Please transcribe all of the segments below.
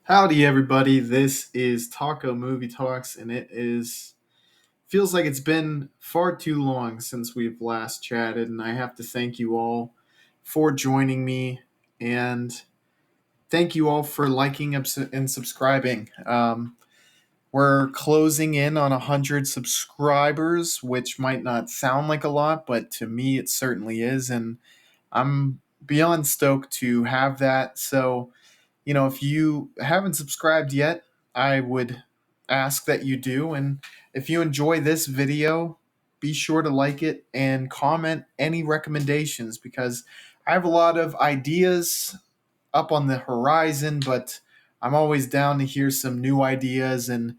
Howdy, everybody. This is Taco Movie Talks, and feels like it's been far too long since we've last chatted, and I have to thank you all for joining me, and thank you all for liking and subscribing. We're closing in on 100 subscribers, which might not sound like a lot, but to me it certainly is, and I'm beyond stoked to have that. So if you haven't subscribed yet, I would ask that you do. And if you enjoy this video, be sure to like it and comment any recommendations because I have a lot of ideas up on the horizon, but I'm always down to hear some new ideas. And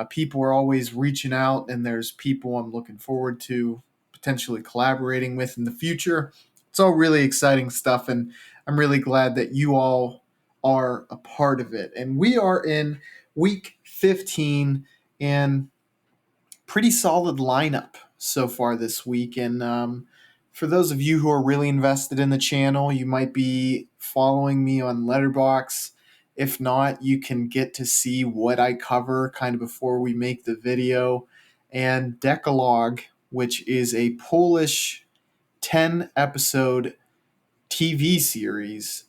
people are always reaching out, and there's people I'm looking forward to potentially collaborating with in the future. It's all really exciting stuff, and I'm really glad that you all are a part of it. And we are in week 15 and pretty solid lineup so far this week. And for those of you who are really invested in the channel, you might be following me on Letterboxd. If not, you can get to see what I cover kind of before we make the video. And Decalogue, which is a Polish 10 episode TV series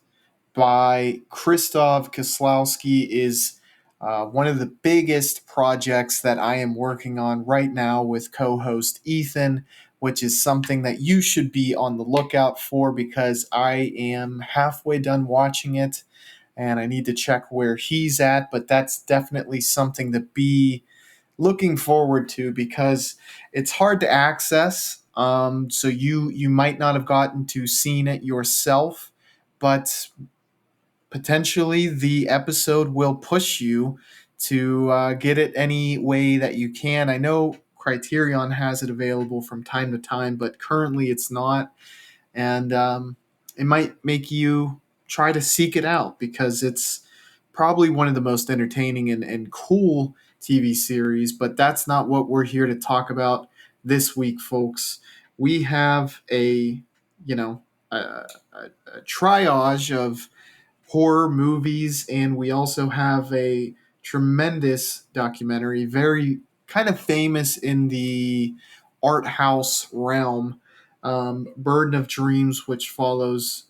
by Krzysztof Kieslowski, is one of the biggest projects that I am working on right now with co-host Ethan, which is something that you should be on the lookout for because I am halfway done watching it and I need to check where he's at, but that's definitely something to be looking forward to because it's hard to access. So you might not have gotten to seen it yourself, but potentially the episode will push you to get it any way that you can. I know Criterion has it available from time to time, but currently it's not. And it might make you try to seek it out because it's probably one of the most entertaining and cool TV series. But that's not what we're here to talk about this week, folks. We have a triage of horror movies, and we also have a tremendous documentary, very kind of famous in the art house realm, Burden of Dreams, which follows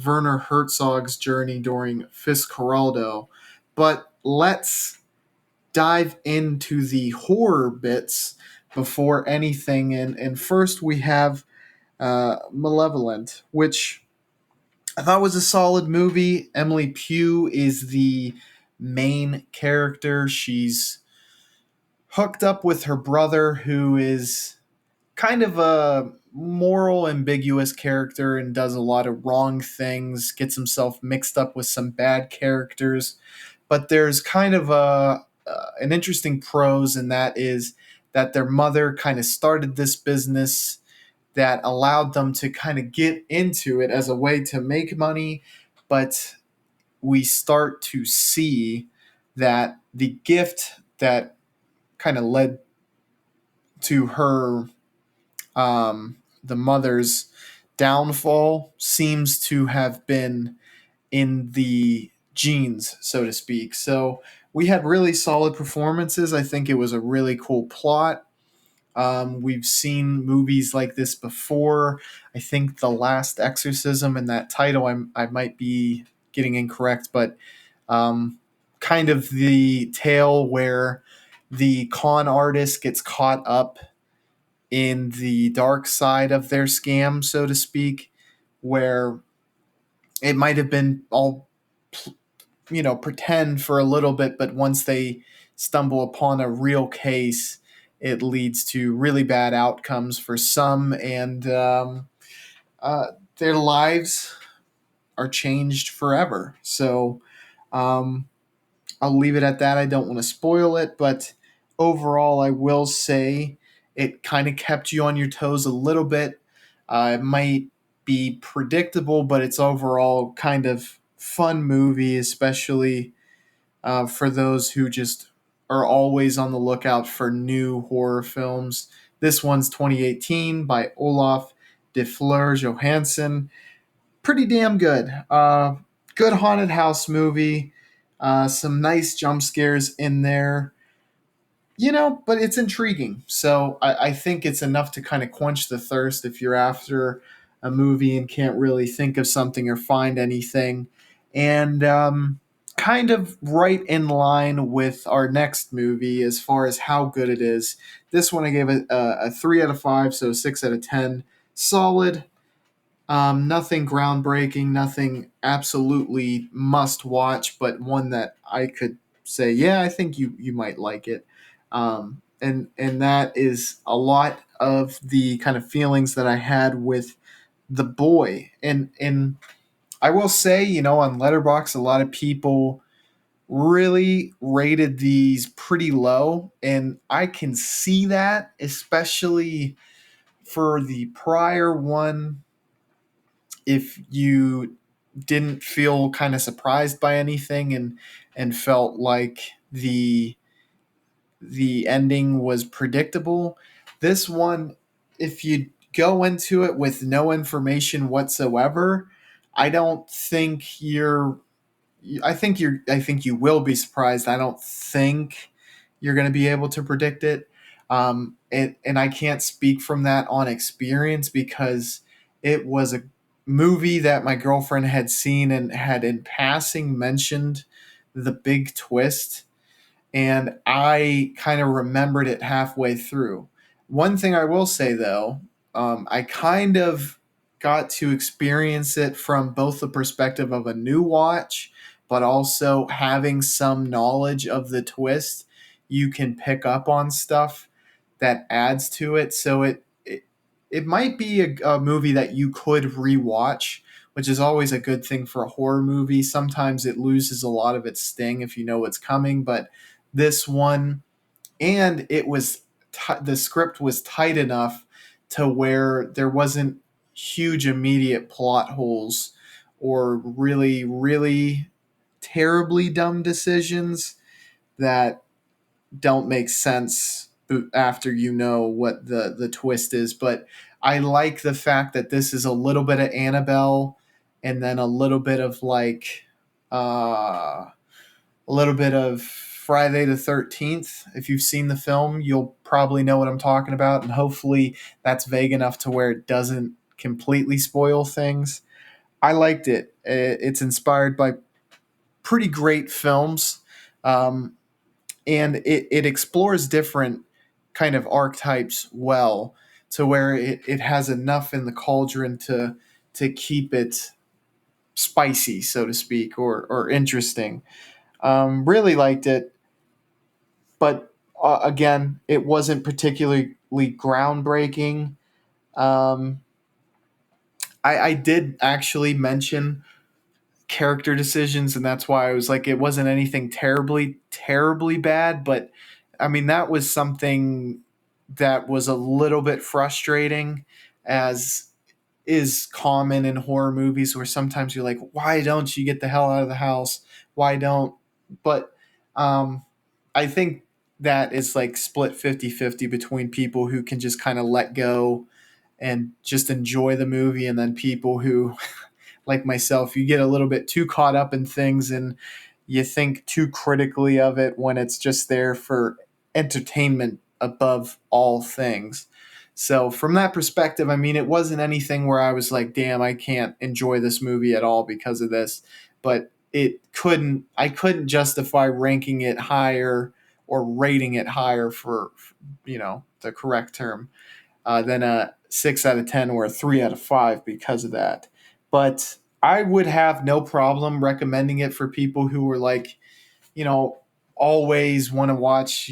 Werner Herzog's journey during Fitzcarraldo. But let's dive into the horror bits before anything. And first, we have Malevolent, which I thought was a solid movie. Emily Pugh is the main character. She's hooked up with her brother, who is kind of a moral ambiguous character and does a lot of wrong things, gets himself mixed up with some bad characters. But there's kind of an interesting prose, and that is that their mother kind of started this business that allowed them to kind of get into it as a way to make money. But we start to see that the gift that kind of led to her, the mother's downfall, seems to have been in the genes, so to speak. So we had really solid performances. I think it was a really cool plot. We've seen movies like this before. I think The Last Exorcism, and that title I might be getting incorrect, but kind of the tale where the con artist gets caught up in the dark side of their scam, so to speak, where it might have been all pretend for a little bit, but once they stumble upon a real case, it leads to really bad outcomes for some, and their lives are changed forever. So I'll leave it at that. I don't want to spoil it, but overall, I will say it kind of kept you on your toes a little bit. It might be predictable, but it's overall kind of fun movie, especially for those who just are always on the lookout for new horror films. This one's 2018 by Olaf de Fleur Johansson. Pretty damn good. Good haunted house movie. Some nice jump scares in there, but it's intriguing. So I think it's enough to kind of quench the thirst if you're after a movie and can't really think of something or find anything. And kind of right in line with our next movie as far as how good it is. This one I gave it a 3 out of 5, so 6 out of 10. Solid. Nothing groundbreaking, nothing absolutely must watch, but one that I could say, yeah, I think you might like it. And that is a lot of the kind of feelings that I had with the boy. And I will say, on Letterboxd, a lot of people really rated these pretty low, and I can see that, especially for the prior one. If you didn't feel kind of surprised by anything and felt like the ending was predictable, this one, if you go into it with no information whatsoever, I don't think you're I think you will be surprised. I don't think you're going to be able to predict it. And I can't speak from that on experience because it was a movie that my girlfriend had seen and had in passing mentioned the big twist, and I kind of remembered it halfway through. One thing I will say though, I kind of got to experience it from both the perspective of a new watch, but also having some knowledge of the twist. You can pick up on stuff that adds to it, so it might be a movie that you could rewatch, which is always a good thing for a horror movie. Sometimes it loses a lot of its sting if you know what's coming, but this one, and the script was tight enough to where there wasn't huge immediate plot holes or really really terribly dumb decisions that don't make sense after you know what the twist is. But I like the fact that this is a little bit of Annabelle and then a little bit of like a little bit of Friday the 13th. If you've seen the film, you'll probably know what I'm talking about, and hopefully that's vague enough to where it doesn't completely spoil things. I liked it. It's inspired by pretty great films, um, and it explores different kind of archetypes well, to where it has enough in the cauldron to keep it spicy, so to speak, or interesting. Really liked it, but again, it wasn't particularly groundbreaking. Um, I did actually mention character decisions, and that's why I was like, it wasn't anything terribly, terribly bad, but I mean, that was something that was a little bit frustrating, as is common in horror movies, where sometimes you're like, why don't you get the hell out of the house? Why don't, but I think that is like split 50-50 between people who can just kind of let go and just enjoy the movie, and then people who, like myself, you get a little bit too caught up in things and you think too critically of it when it's just there for entertainment above all things. So from that perspective, I mean, it wasn't anything where I was like, damn, I can't enjoy this movie at all because of this. But I couldn't justify ranking it higher or rating it higher for, the correct term, than a 6 out of 10 or a 3 out of 5 because of that. But I would have no problem recommending it for people who were like, you know, always want to watch,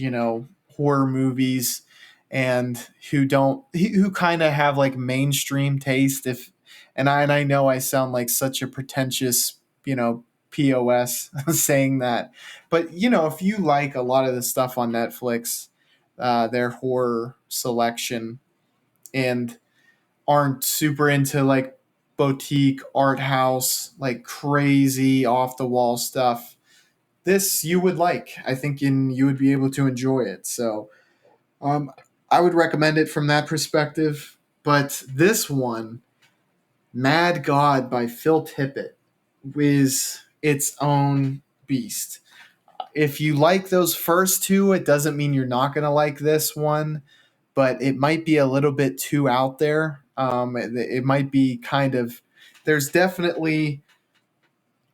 horror movies, and who kind of have like mainstream taste. And I know I sound like such a pretentious, POS saying that, but if you like a lot of the stuff on Netflix, their horror selection, and aren't super into like boutique art house, like crazy off the wall stuff, this you would like. I think you would be able to enjoy it. So um, I would recommend it from that perspective. But this one, Mad God by Phil Tippett, is its own beast. if you like those first two, it doesn't mean you're not going to like this one, but it might be a little bit too out there. It might be kind of, there's definitely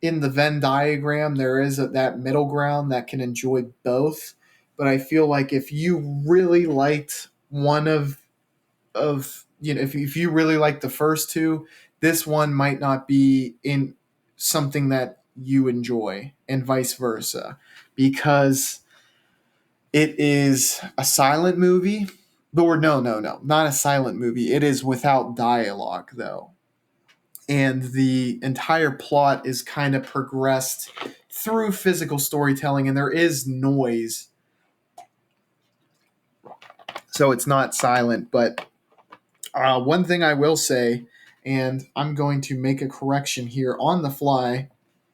in the Venn diagram, there is that middle ground that can enjoy both. But I feel like if you really liked one of if you really like the first two, this one might not be in something that you enjoy, and vice versa, because it is a silent movie. Or no, not a silent movie. It is without dialogue though, and the entire plot is kind of progressed through physical storytelling, and there is noise, so it's not silent. But one thing I will say, and I'm going to make a correction here on the fly,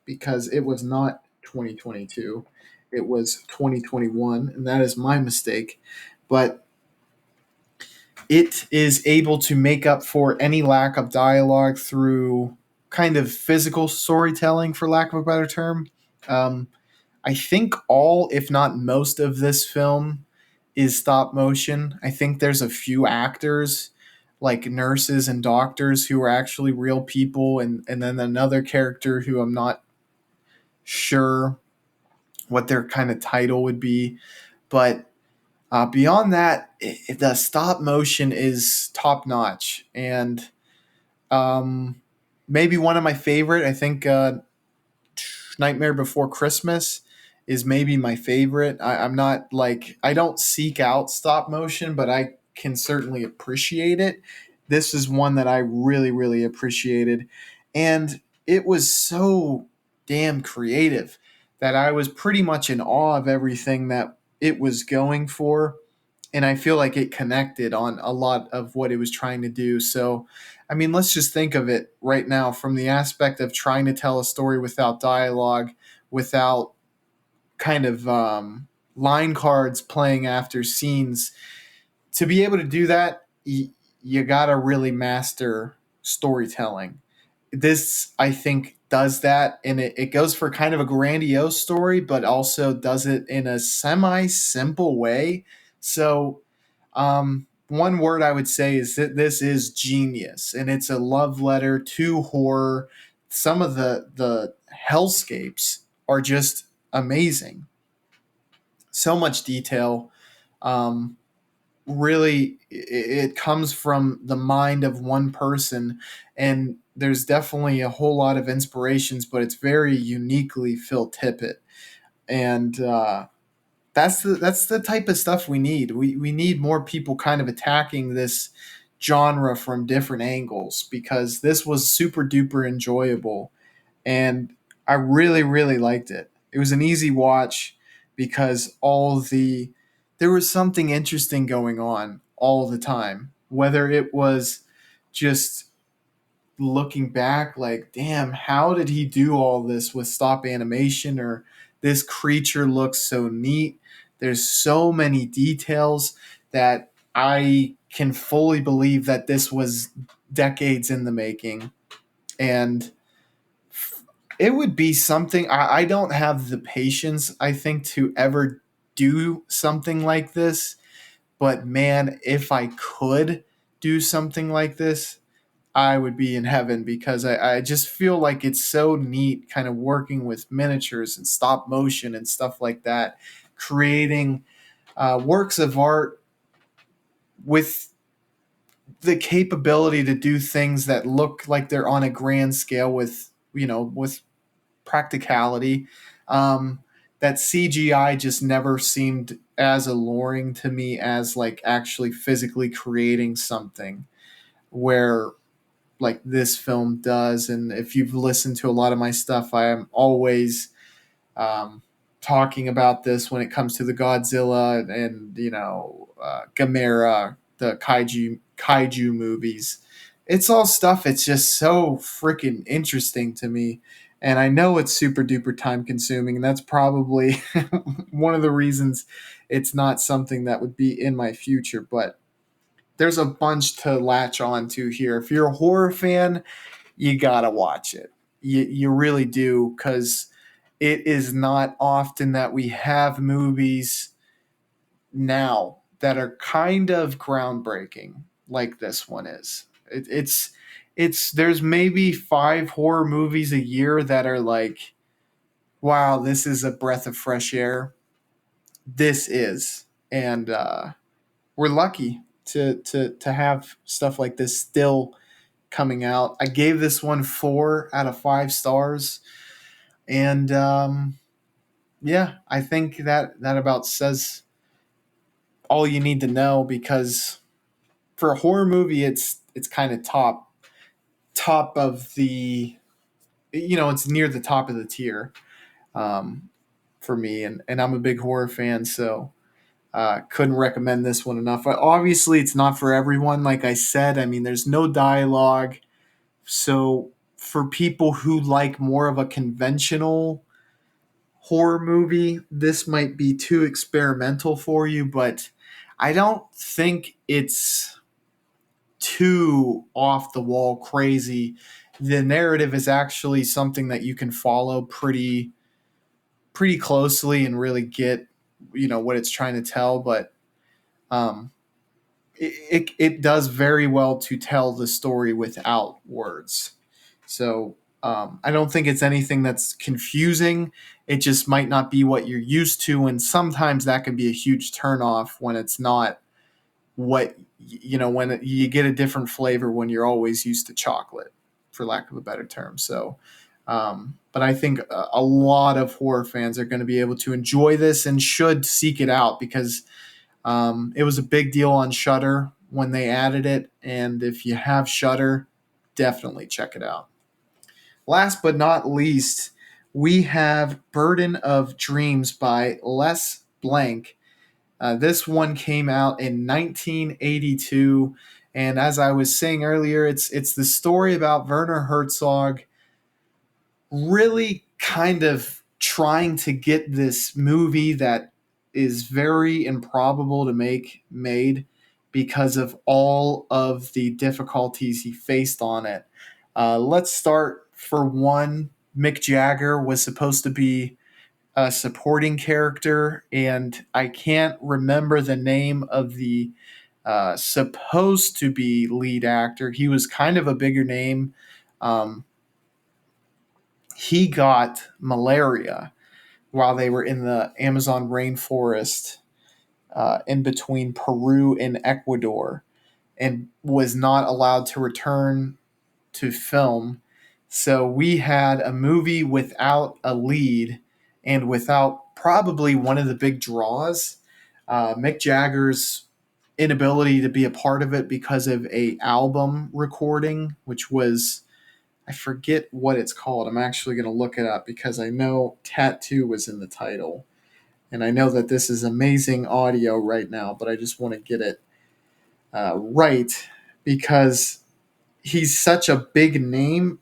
because it was not 2022, it was 2021, and that is my mistake. But it is able to make up for any lack of dialogue through kind of physical storytelling, for lack of a better term. Um, I think all, if not most, of this film is stop motion. I think there's a few actors, like nurses and doctors, who are actually real people, and then another character who I'm not sure what their kind of title would be. But beyond that, the stop motion is top notch, and um, maybe one of my favorite. I think Nightmare Before Christmas is maybe my favorite. I'm not like, I don't seek out stop motion, but I can certainly appreciate it. This is one that I really, really appreciated. And it was so damn creative that I was pretty much in awe of everything that it was going for. And I feel like it connected on a lot of what it was trying to do. So, I mean, let's just think of it right now from the aspect of trying to tell a story without dialogue, without kind of line cards playing after scenes. To be able to do that, you got to really master storytelling. This, I think, does that, and it goes for kind of a grandiose story, but also does it in a semi simple way. So, one word I would say is that this is genius, and it's a love letter to horror. Some of the hellscapes are just amazing. So much detail. Um, Really, it comes from the mind of one person, and there's definitely a whole lot of inspirations, but it's very uniquely Phil Tippett. And that's the type of stuff we need. We need more people kind of attacking this genre from different angles, because this was super duper enjoyable, and I really, really liked it. It was an easy watch because there was something interesting going on all the time. Whether it was just looking back, like, damn, how did he do all this with stop animation? Or this creature looks so neat. There's so many details that I can fully believe that this was decades in the making. And it would be something, I don't have the patience, I think, to ever do something like this. But man, if I could do something like this, I would be in heaven, because I just feel like it's so neat kind of working with miniatures and stop motion and stuff like that, creating works of art with the capability to do things that look like they're on a grand scale with, with practicality. Um, that CGI just never seemed as alluring to me as like actually physically creating something, where like this film does. And if you've listened to a lot of my stuff, I am always talking about this when it comes to the Godzilla and Gamera, the kaiju movies. It's all stuff. It's just so freaking interesting to me, and I know it's super duper time consuming, and that's probably one of the reasons it's not something that would be in my future. But there's a bunch to latch on to here. If you're a horror fan, you gotta watch it. You really do, because it is not often that we have movies now that are kind of groundbreaking like this one is. It's there's maybe 5 horror movies a year that are like, wow, this is a breath of fresh air. This is, and we're lucky to have stuff like this still coming out. I gave this one 4 out of 5 stars, and yeah, I think that about says all you need to know, because for a horror movie, it's kind of top of the, it's near the top of the tier, um, for me, and I'm a big horror fan, so couldn't recommend this one enough. Obviously, it's not for everyone. Like I said, I mean, there's no dialogue, so for people who like more of a conventional horror movie, this might be too experimental for you, but I don't think it's too off the wall crazy. The narrative is actually something that you can follow pretty closely and really get, what it's trying to tell, but um it does very well to tell the story without words. So I don't think it's anything that's confusing. It just might not be what you're used to, and sometimes that can be a huge turnoff when it's not what when you get a different flavor when you're always used to chocolate, for lack of a better term. So, but I think a lot of horror fans are going to be able to enjoy this and should seek it out, because it was a big deal on Shudder when they added it, and if you have Shudder, definitely check it out. Last but not least, we have Burden of Dreams by Les Blank. This one came out in 1982, and as I was saying earlier, it's the story about Werner Herzog really kind of trying to get this movie that is very improbable to make made because of all of the difficulties he faced on it. Let's start for one. Mick Jagger was supposed to be a supporting character, and I can't remember the name of the supposed to be lead actor. He was kind of a bigger name. Um, he got malaria while they were in the Amazon rainforest, in between Peru and Ecuador, and was not allowed to return to film. So we had a movie without a lead and without probably one of the big draws, Mick Jagger's inability to be a part of it because of a album recording, which was, I forget what it's called. I'm actually going to look it up because I know Tattoo was in the title. And I know that this is amazing audio right now, but I just want to get it right, because he's such a big name.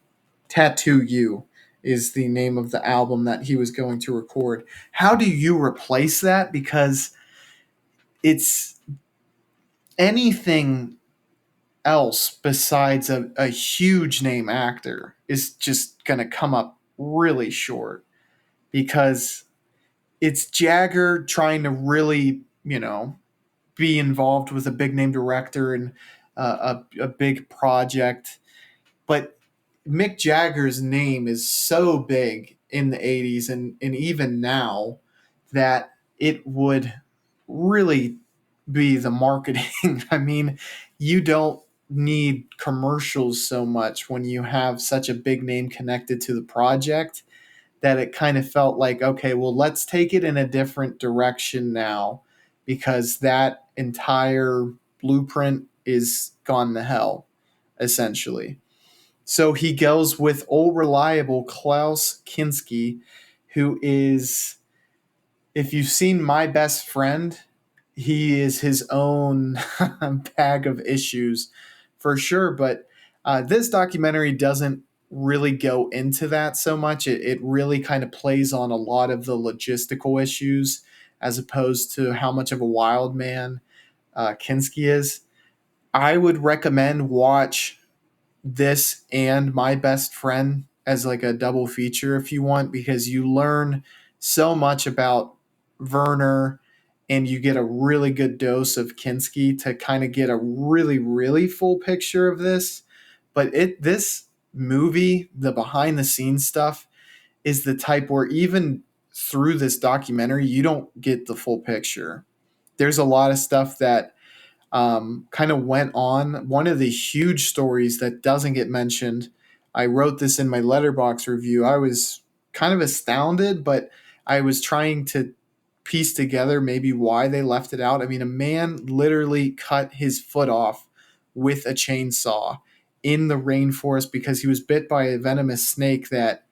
Tattoo You is the name of the album that he was going to record. How do you replace that? Because it's anything else besides a huge name actor is just going to come up really short, because it's Jagger trying to really, be involved with a big name director and a big project. But Mick Jagger's name is so big in the 80s, and even now, that it would really be the marketing. I mean, you don't need commercials so much when you have such a big name connected to the project, that it kind of felt like, okay, well, let's take it in a different direction now, because that entire blueprint is gone to hell, essentially. So he goes with old reliable Klaus Kinski, who is, if you've seen My Best Friend, he is his own bag of issues for sure. But this documentary doesn't really go into that so much. It really kind of plays on a lot of the logistical issues, as opposed to how much of a wild man Kinski is. I would recommend watch this and My Best Friend as like a double feature if you want, because you learn so much about Werner and you get a really good dose of Kinski to kind of get a really, really full picture of this. But this movie, the behind the scenes stuff, is the type where even through this documentary, you don't get the full picture. There's a lot of stuff that kind of went on. One of the huge stories that doesn't get mentioned, I wrote this in my letterbox review. I was kind of astounded, but I was trying to piece together maybe why they left it out. I mean, a man literally cut his foot off with a chainsaw in the rainforest because he was bit by a venomous snake that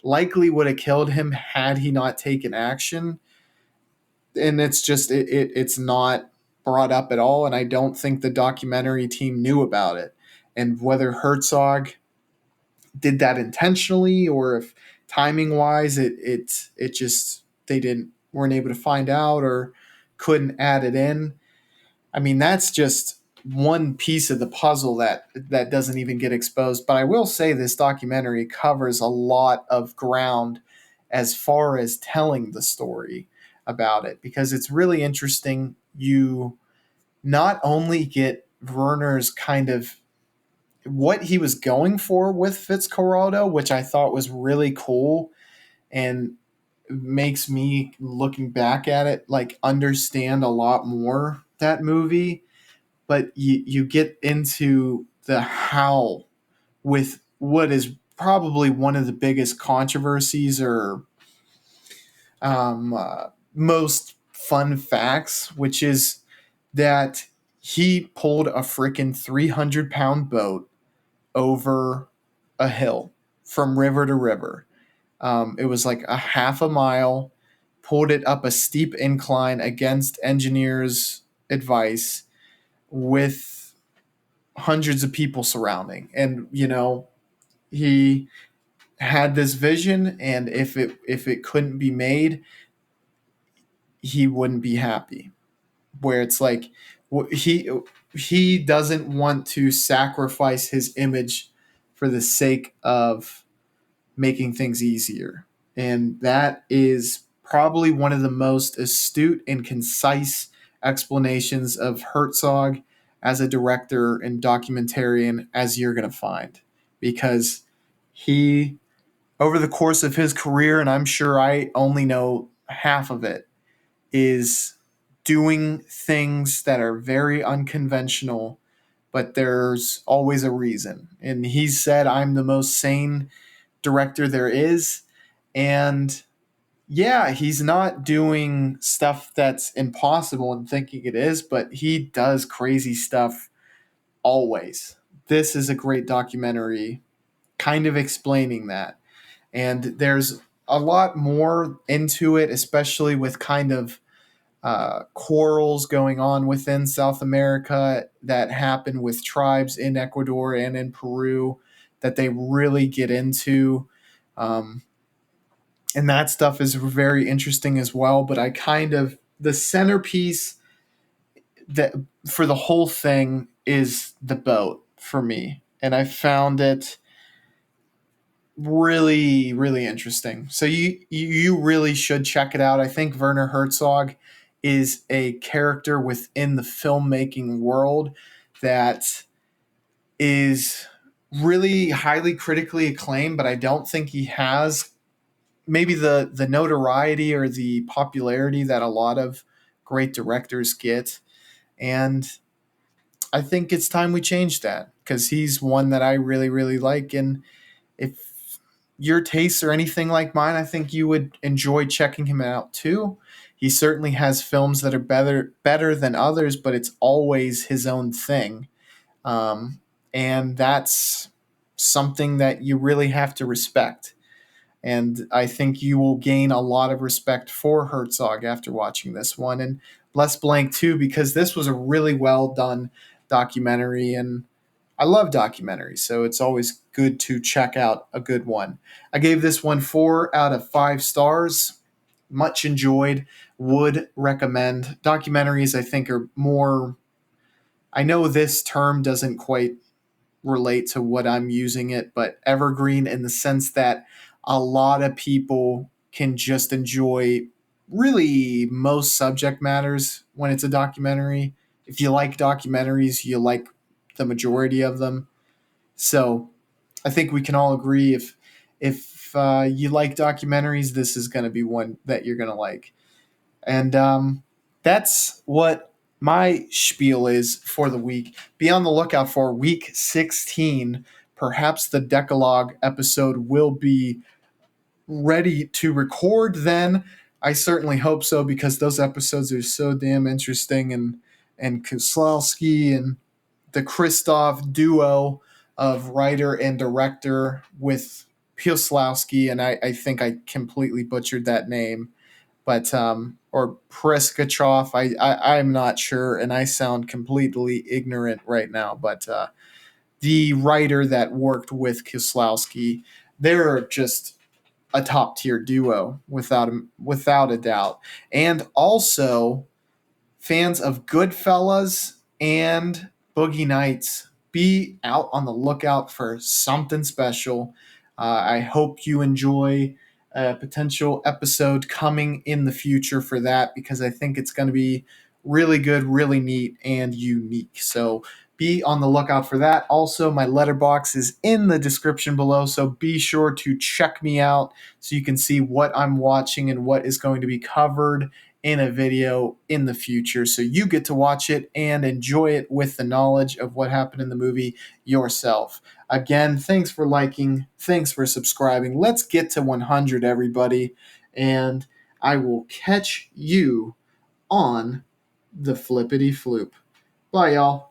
likely would have killed him had he not taken action. And it's just it's not brought up at all, and I don't think the documentary team knew about it. And whether Herzog did that intentionally or if timing wise it just they didn't weren't able to find out or couldn't add it in. I mean, that's just one piece of the puzzle that doesn't even get exposed. But I will say this documentary covers a lot of ground as far as telling the story about it, because it's really interesting. You not only get Werner's kind of what he was going for with Fitzcarraldo, which I thought was really cool and makes me, looking back at it, like understand a lot more that movie, but you get into the how with what is probably one of the biggest controversies or most fun facts, which is that he pulled a freaking 300-pound boat over a hill from river to river. It was like a half a mile, pulled it up a steep incline against engineers' advice with hundreds of people surrounding. And, he had this vision, and if it couldn't be made, he wouldn't be happy. Where it's like he he doesn't want to sacrifice his image for the sake of making things easier. And that is probably one of the most astute and concise explanations of Herzog as a director and documentarian as you're going to find. Because he, over the course of his career, and I'm sure I only know half of it, is doing things that are very unconventional, but there's always a reason. And he said, I'm the most sane director there is. And yeah, he's not doing stuff that's impossible and thinking it is, but he does crazy stuff always. This is a great documentary kind of explaining that. And there's a lot more into it, especially with kind of quarrels going on within South America that happen with tribes in Ecuador and in Peru that they really get into. Um, and that stuff is very interesting as well. But I kind of, the centerpiece that for the whole thing is the boat for me. And I found it really, really interesting. So you really should check it out. I think Werner Herzog is a character within the filmmaking world that is really highly critically acclaimed, but I don't think he has maybe the notoriety or the popularity that a lot of great directors get. And I think it's time we change that, because he's one that I really, really like. And if your tastes are anything like mine, I think you would enjoy checking him out too. He certainly has films that are better than others, but it's always his own thing. And that's something that you really have to respect. And I think you will gain a lot of respect for Herzog after watching this one, and Les Blank too, because this was a really well done documentary. And I love documentaries, so it's always good to check out a good one. I gave this one 4 out of 5 stars. Much enjoyed. Would recommend. Documentaries, I think, are more. I know this term doesn't quite relate to what I'm using it, but evergreen in the sense that a lot of people can just enjoy really most subject matters when it's a documentary. If you like documentaries, you like the majority of them. So I think we can all agree if you like documentaries, this is going to be one that you're going to like. And that's what my spiel is for the week. Be on the lookout for week 16. Perhaps the Decalogue episode will be ready to record then. I certainly hope so because those episodes are so damn interesting, and Kozlowski and the Christoph duo of writer and director with Pioslowski, and I think I completely butchered that name, but or Preskachov, I'm not sure, and I sound completely ignorant right now, but the writer that worked with Kieslowski, they're just a top tier duo without a doubt, and also fans of Goodfellas and Boogie Nights, be out on the lookout for something special. I hope you enjoy a potential episode coming in the future for that because I think it's going to be really good, really neat, and unique. So be on the lookout for that. Also, my letterbox is in the description below, so be sure to check me out so you can see what I'm watching and what is going to be covered in a video in the future. So you get to watch it and enjoy it with the knowledge of what happened in the movie yourself. Again, thanks for liking. Thanks for subscribing. Let's get to 100, everybody. And I will catch you on the flippity floop. Bye, y'all.